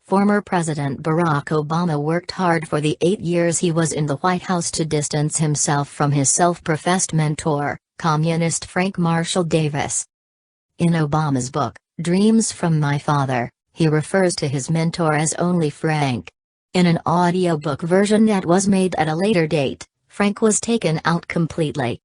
Former President Barack Obama worked hard for the 8 years he was in the White House to distance himself from his self-professed mentor, communist Frank Marshall Davis. In Obama's book, Dreams from My Father, he refers to his mentor as only Frank. In an audiobook version that was made at a later date, Frank was taken out completely.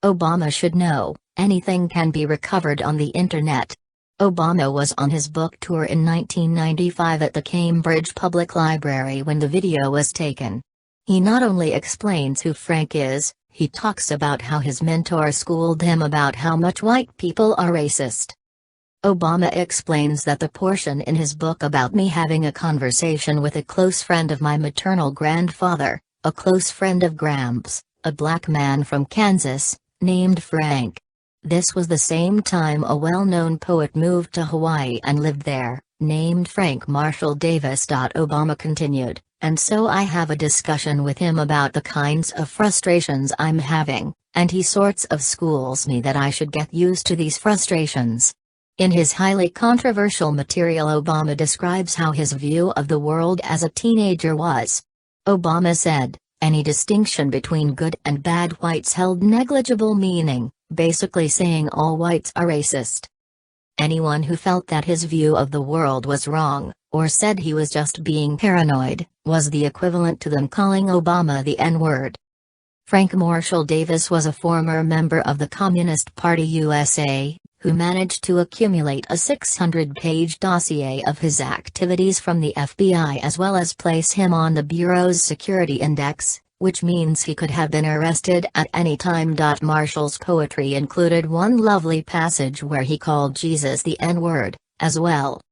Obama should know, anything can be recovered on the internet. Obama was on his book tour in 1995 at the Cambridge Public Library when the video was taken. He not only explains who Frank is, he talks about how his mentor schooled him about how much white people are racist. Obama explains that the portion in his book about me having a conversation with a close friend of my maternal grandfather, a close friend of Gramps, a black man from Kansas, named Frank. This was the same time a well-known poet moved to Hawaii and lived there, named Frank Marshall Davis. Obama continued, and so I have a discussion with him about the kinds of frustrations I'm having, and he sorts of schools me that I should get used to these frustrations. In his highly controversial material, Obama describes how his view of the world as a teenager was. Obama said, any distinction between good and bad whites held negligible meaning, basically saying all whites are racist. Anyone who felt that his view of the world was wrong, or said he was just being paranoid, was the equivalent to them calling Obama the N-word. Frank Marshall Davis was a former member of the Communist Party USA, who managed to accumulate a 600-page dossier of his activities from the FBI as well as place him on the Bureau's security index, which means he could have been arrested at any time. Marshall's poetry included one lovely passage where he called Jesus the N-word, as well.